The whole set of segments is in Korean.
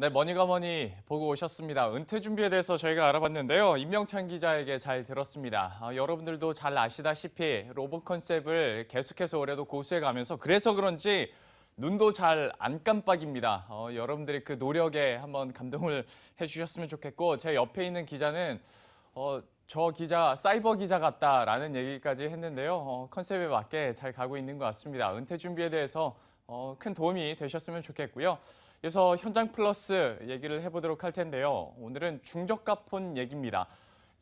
네, 머니가 머니 보고 오셨습니다. 은퇴 준비에 대해서 저희가 알아봤는데요. 임명찬 기자에게 잘 들었습니다. 여러분들도 잘 아시다시피 로봇 컨셉을 계속해서 올해도 고수해가면서 그래서 그런지 눈도 잘 안 깜빡입니다. 여러분들이 그 노력에 한번 감동을 해주셨으면 좋겠고 제 옆에 있는 기자는 저 기자 사이버 기자 같다라는 얘기까지 했는데요. 컨셉에 맞게 잘 가고 있는 것 같습니다. 은퇴 준비에 대해서 큰 도움이 되셨으면 좋겠고요. 그래서 현장 플러스 얘기를 해보도록 할 텐데요. 오늘은 중저가 폰 얘기입니다.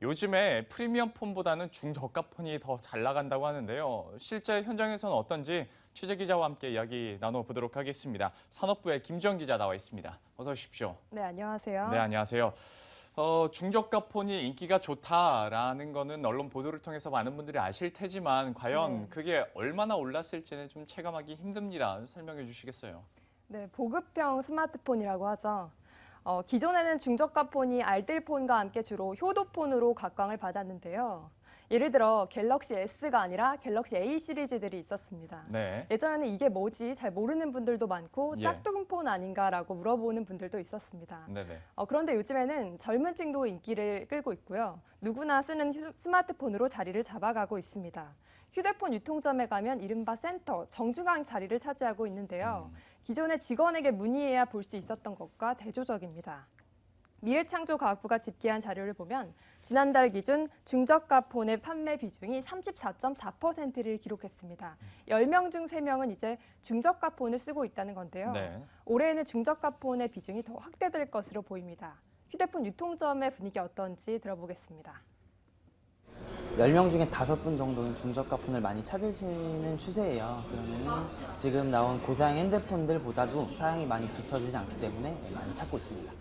요즘에 프리미엄 폰보다는 중저가 폰이 더 잘 나간다고 하는데요. 실제 현장에서는 어떤지 취재기자와 함께 이야기 나눠보도록 하겠습니다. 산업부의 김지영 기자 나와 있습니다. 어서 오십시오. 네, 안녕하세요. 네, 안녕하세요. 중저가 폰이 인기가 좋다라는 거는 언론 보도를 통해서 많은 분들이 아실 테지만 과연 네. 그게 얼마나 올랐을지는 좀 체감하기 힘듭니다. 설명해 주시겠어요? 네, 보급형 스마트폰이라고 하죠. 기존에는 중저가 폰이 알뜰폰과 함께 주로 효도폰으로 각광을 받았는데요. 예를 들어 갤럭시 S가 아니라 갤럭시 A 시리즈들이 있었습니다. 네. 예전에는 이게 뭐지 잘 모르는 분들도 많고 예. 짝퉁폰 아닌가라고 물어보는 분들도 있었습니다. 네네. 그런데 요즘에는 젊은 층도 인기를 끌고 있고요. 누구나 쓰는 스마트폰으로 자리를 잡아가고 있습니다. 휴대폰 유통점에 가면 이른바 센터, 정중앙 자리를 차지하고 있는데요. 기존의 직원에게 문의해야 볼 수 있었던 것과 대조적입니다. 미래창조과학부가 집계한 자료를 보면 지난달 기준 중저가 폰의 판매 비중이 34.4%를 기록했습니다. 10명 중 3명은 이제 중저가 폰을 쓰고 있다는 건데요. 네. 올해에는 중저가 폰의 비중이 더 확대될 것으로 보입니다. 휴대폰 유통점의 분위기 어떤지 들어보겠습니다. 10명 중에 5분 정도는 중저가 폰을 많이 찾으시는 추세예요. 그러면 지금 나온 고사양 핸드폰들보다도 사양이 많이 뒤처지지 않기 때문에 많이 찾고 있습니다.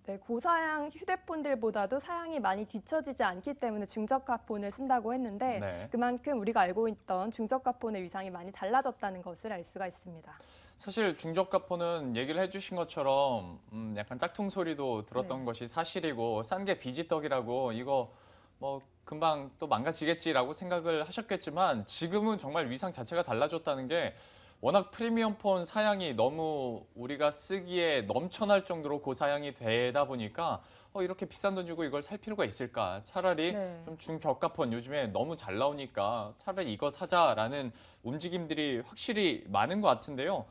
네, 고사양 휴대폰들보다도 사양이 많이 뒤처지지 않기 때문에 중저가 폰을 쓴다고 했는데 네. 그만큼 우리가 알고 있던 중저가 폰의 위상이 많이 달라졌다는 것을 알 수가 있습니다. 사실 중저가 폰은 얘기를 해주신 것처럼 약간 짝퉁 소리도 들었던 네. 것이 사실이고 싼 게 비지떡이라고 이거 뭐 금방 또 망가지겠지라고 생각을 하셨겠지만 지금은 정말 위상 자체가 달라졌다는 게 워낙 프리미엄 폰 사양이 너무 우리가 쓰기에 넘쳐날 정도로 고사양이 되다 보니까 이렇게 비싼 돈 주고 이걸 살 필요가 있을까? 차라리 네. 좀 중저가 폰 요즘에 너무 잘 나오니까 차라리 이거 사자라는 움직임들이 확실히 많은 것 같은데요.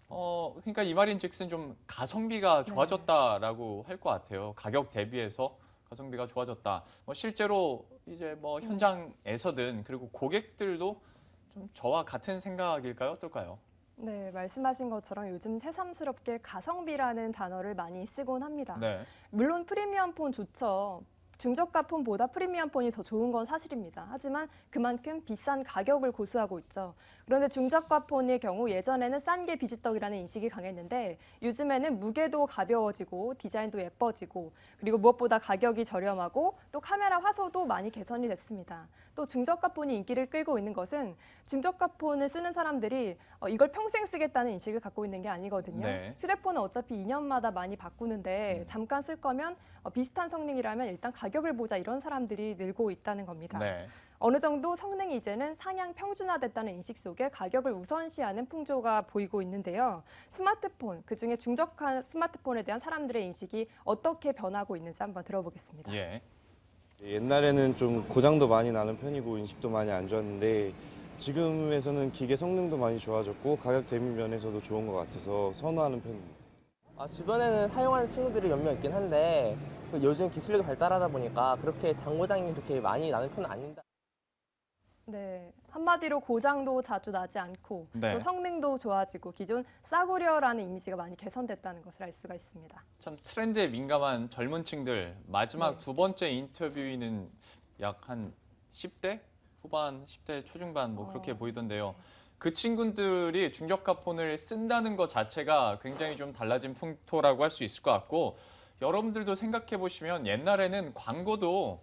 그러니까 이 말인즉슨 좀 가성비가 좋아졌다라고 할 것 같아요. 가격 대비해서 가성비가 좋아졌다. 실제로 이제 뭐 현장에서든 그리고 고객들도 좀 저와 같은 생각일까요? 어떨까요? 네, 말씀하신 것처럼 요즘 새삼스럽게 가성비라는 단어를 많이 쓰곤 합니다. 네. 물론 프리미엄 폰 좋죠. 중저가 폰보다 프리미엄 폰이 더 좋은 건 사실입니다. 하지만 그만큼 비싼 가격을 고수하고 있죠. 그런데 중저가 폰의 경우 예전에는 싼 게 비지떡이라는 인식이 강했는데 요즘에는 무게도 가벼워지고 디자인도 예뻐지고 그리고 무엇보다 가격이 저렴하고 또 카메라 화소도 많이 개선이 됐습니다. 또 중저가 폰이 인기를 끌고 있는 것은 중저가 폰을 쓰는 사람들이 이걸 평생 쓰겠다는 인식을 갖고 있는 게 아니거든요. 네. 휴대폰은 어차피 2년마다 많이 바꾸는데 잠깐 쓸 거면 비슷한 성능이라면 일단 가격을 보자 이런 사람들이 늘고 있다는 겁니다. 네. 어느 정도 성능이 이제는 상향 평준화됐다는 인식 속에 가격을 우선시하는 풍조가 보이고 있는데요. 스마트폰, 그중에 중저가 스마트폰에 대한 사람들의 인식이 어떻게 변하고 있는지 한번 들어보겠습니다. 예. 옛날에는 좀 고장도 많이 나는 편이고 인식도 많이 안 좋았는데 지금에서는 기계 성능도 많이 좋아졌고 가격 대비 면에서도 좋은 것 같아서 선호하는 편입니다. 주변에는 사용하는 친구들이 몇 명 있긴 한데 요즘 기술력이 발달하다 보니까 그렇게 장고장이 그렇게 많이 나는 편은 아닌다. 네, 한마디로 고장도 자주 나지 않고 네. 또 성능도 좋아지고 기존 싸구려라는 이미지가 많이 개선됐다는 것을 알 수가 있습니다. 참 트렌드에 민감한 젊은 층들 마지막 네. 두 번째 인터뷰에는 약 한 10대 후반, 10대 초중반 뭐 그렇게 보이던데요. 그 친구들이 중저가 폰을 쓴다는 것 자체가 굉장히 좀 달라진 풍토라고 할 수 있을 것 같고 여러분들도 생각해 보시면 옛날에는 광고도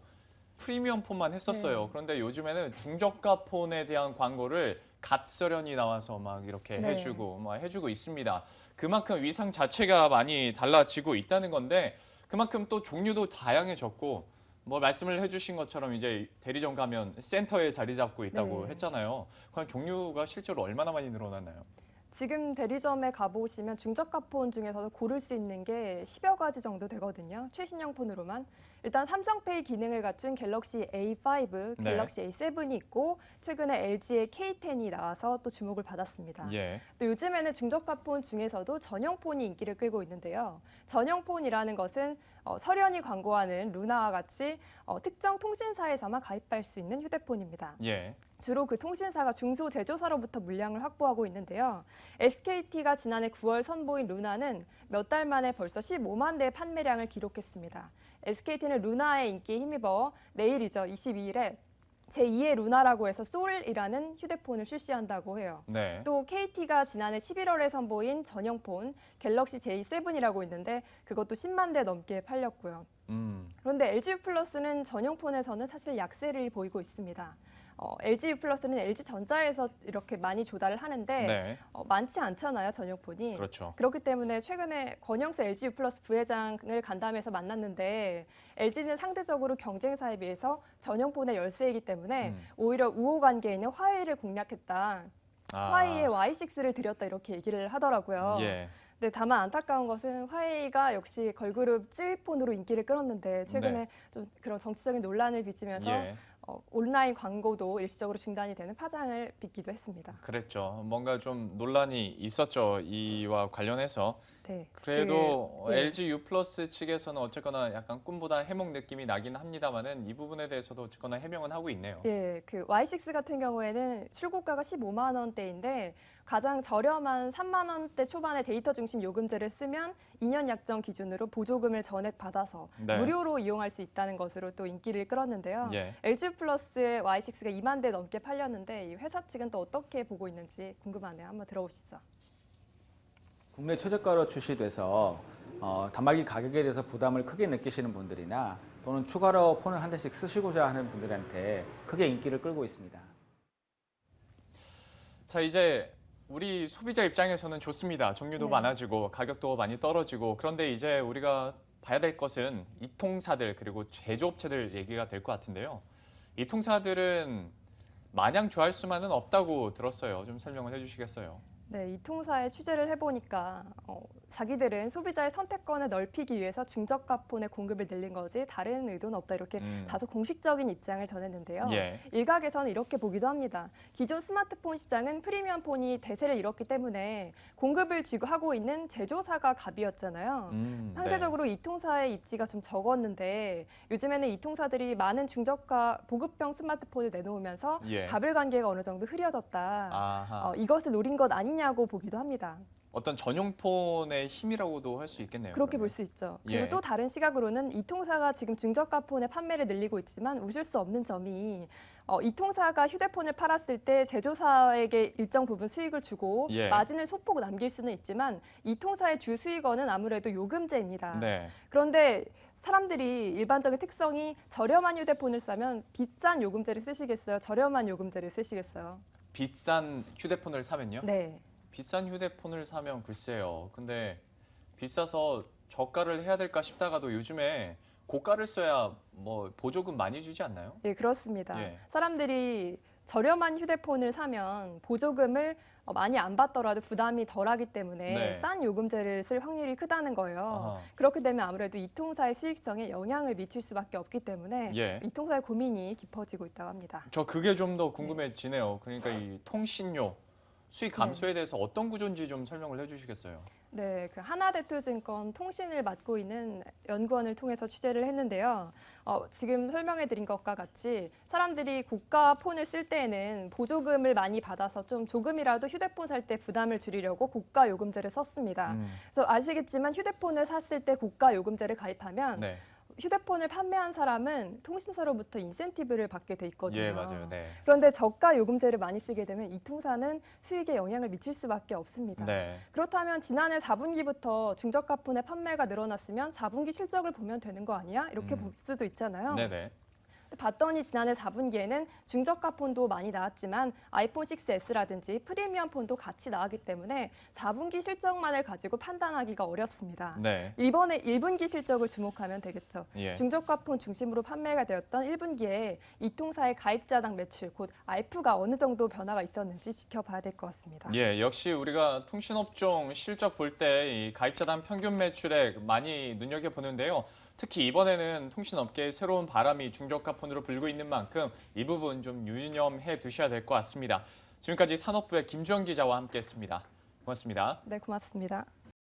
프리미엄 폰만 했었어요. 네. 그런데 요즘에는 중저가 폰에 대한 광고를 갓서련이 나와서 막 이렇게 네. 해주고 있습니다. 그만큼 위상 자체가 많이 달라지고 있다는 건데 그만큼 또 종류도 다양해졌고 뭐 말씀을 해주신 것처럼 이제 대리점 가면 센터에 자리 잡고 있다고 네. 했잖아요. 그럼 종류가 실제로 얼마나 많이 늘어났나요? 지금 대리점에 가보시면 중저가 폰 중에서도 고를 수 있는 게 10여 가지 정도 되거든요. 최신형 폰으로만. 일단 삼성페이 기능을 갖춘 갤럭시 A5, 네. 갤럭시 A7이 있고 최근에 LG의 K10이 나와서 또 주목을 받았습니다. 예. 또 요즘에는 중저가 폰 중에서도 전용폰이 인기를 끌고 있는데요. 전용폰이라는 것은 설현이 광고하는 루나와 같이 특정 통신사에서만 가입할 수 있는 휴대폰입니다. 예. 주로 그 통신사가 중소 제조사로부터 물량을 확보하고 있는데요. SKT가 지난해 9월 선보인 루나는 몇 달 만에 벌써 15만 대의 판매량을 기록했습니다. SKT는 루나의 인기에 힘입어 내일이죠. 22일에 제2의 루나라고 해서 솔이라는 휴대폰을 출시한다고 해요. 네. 또 KT가 지난해 11월에 선보인 전용폰 갤럭시 J7이라고 있는데 그것도 10만 대 넘게 팔렸고요. 그런데 LG U+는 전용폰에서는 사실 약세를 보이고 있습니다. LG U+는 LG전자에서 이렇게 많이 조달을 하는데 네. 많지 않잖아요, 전용폰이. 그렇죠. 그렇기 때문에 최근에 권영세 LG U+ 부회장을 간담회에서 만났는데 LG는 상대적으로 경쟁사에 비해서 전용폰의 열세이기 때문에 오히려 우호 관계에 있는 화웨이를 공략했다. 화웨이의 Y6를 들였다 이렇게 얘기를 하더라고요. 예. 네, 다만 안타까운 것은 화웨이가 역시 걸그룹 쯔위폰으로 인기를 끌었는데 최근에 네. 좀 그런 정치적인 논란을 빚으면서 예. 온라인 광고도 일시적으로 중단이 되는 파장을 빚기도 했습니다. 그랬죠. 뭔가 좀 논란이 있었죠. 이와 관련해서. 네. 그래도 예. LG U+ 측에서는 어쨌거나 약간 꿈보다 해몽 느낌이 나긴 합니다만은 이 부분에 대해서도 어쨌거나 해명은 하고 있네요. 예, 그 Y6 같은 경우에는 출고가가 15만 원대인데 가장 저렴한 3만 원대 초반의 데이터 중심 요금제를 쓰면 2년 약정 기준으로 보조금을 전액 받아서 네. 무료로 이용할 수 있다는 것으로 또 인기를 끌었는데요. 예. LG 플러스의 Y6가 2만 대 넘게 팔렸는데 이 회사 측은 또 어떻게 보고 있는지 궁금하네요. 한번 들어보시죠. 국내 최저가로 출시돼서 단말기 가격에 대해서 부담을 크게 느끼시는 분들이나 또는 추가로 폰을 한 대씩 쓰시고자 하는 분들한테 크게 인기를 끌고 있습니다. 자, 이제 우리 소비자 입장에서는 좋습니다. 종류도 네. 많아지고 가격도 많이 떨어지고 그런데 이제 우리가 봐야 될 것은 이통사들 그리고 제조업체들 얘기가 될 것 같은데요. 이통사들은 마냥 좋아할 수만은 없다고 들었어요. 좀 설명을 해주시겠어요? 네, 이 통사에 취재를 해보니까 자기들은 소비자의 선택권을 넓히기 위해서 중저가 폰의 공급을 늘린 거지 다른 의도는 없다 이렇게 다소 공식적인 입장을 전했는데요. 예. 일각에서는 이렇게 보기도 합니다. 기존 스마트폰 시장은 프리미엄 폰이 대세를 이뤘기 때문에 공급을 하고 있는 제조사가 갑이었잖아요. 상대적으로 이 통사의 입지가 좀 적었는데 요즘에는 이 통사들이 많은 중저가 보급형 스마트폰을 내놓으면서 예. 갑을 관계가 어느 정도 흐려졌다. 아하. 이것을 노린 것 아니냐고 보기도 합니다. 어떤 전용폰의 힘이라고도 할 수 있겠네요. 그렇게 그러면. 볼 수 있죠. 그리고 예. 또 다른 시각으로는 이 통사가 지금 중저가 폰의 판매를 늘리고 있지만 웃을 수 없는 점이 이 통사가 휴대폰을 팔았을 때 제조사에게 일정 부분 수익을 주고 예. 마진을 소폭 남길 수는 있지만 이 통사의 주 수익원은 아무래도 요금제입니다. 네. 그런데 사람들이 일반적인 특성이 저렴한 휴대폰을 사면 비싼 요금제를 쓰시겠어요? 저렴한 요금제를 쓰시겠어요? 비싼 휴대폰을 사면요? 네. 비싼 휴대폰을 사면 글쎄요. 근데 비싸서 저가를 해야 될까 싶다가도 요즘에 고가를 써야 뭐 보조금 많이 주지 않나요? 예, 그렇습니다. 예. 사람들이 저렴한 휴대폰을 사면 보조금을 많이 안 받더라도 부담이 덜하기 때문에 네. 싼 요금제를 쓸 확률이 크다는 거예요. 아하. 그렇게 되면 아무래도 이 통사의 수익성에 영향을 미칠 수밖에 없기 때문에 예. 이 통사의 고민이 깊어지고 있다고 합니다. 저 그게 좀 더 궁금해지네요. 그러니까 이 통신료 수익 감소에 대해서 어떤 구조인지 좀 설명을 해주시겠어요? 네, 그 하나대투증권 통신을 맡고 있는 연구원을 통해서 취재를 했는데요. 지금 설명해드린 것과 같이 사람들이 고가 폰을 쓸 때에는 보조금을 많이 받아서 좀 조금이라도 휴대폰 살 때 부담을 줄이려고 고가 요금제를 썼습니다. 그래서 아시겠지만 휴대폰을 샀을 때 고가 요금제를 가입하면 네. 휴대폰을 판매한 사람은 통신사로부터 인센티브를 받게 돼 있거든요. 예, 맞아요. 네. 그런데 저가 요금제를 많이 쓰게 되면 이 통사는 수익에 영향을 미칠 수밖에 없습니다. 네. 그렇다면 지난해 4분기부터 중저가 폰의 판매가 늘어났으면 4분기 실적을 보면 되는 거 아니야? 이렇게 볼 수도 있잖아요. 네네. 봤더니 지난해 4분기에는 중저가 폰도 많이 나왔지만 아이폰 6S라든지 프리미엄 폰도 같이 나왔기 때문에 4분기 실적만을 가지고 판단하기가 어렵습니다. 네. 이번에 1분기 실적을 주목하면 되겠죠. 예. 중저가 폰 중심으로 판매가 되었던 1분기에 이 통사의 가입자당 매출, 곧 ARPU가 어느 정도 변화가 있었는지 지켜봐야 될 것 같습니다. 예, 역시 우리가 통신업종 실적 볼 때 이 가입자당 평균 매출액 많이 눈여겨보는데요. 특히 이번에는 통신업계의 새로운 바람이 중저가 폰으로 불고 있는 만큼 이 부분 좀 유념해 두셔야 될 것 같습니다. 지금까지 산업부의 김주영 기자와 함께했습니다. 고맙습니다. 네, 고맙습니다.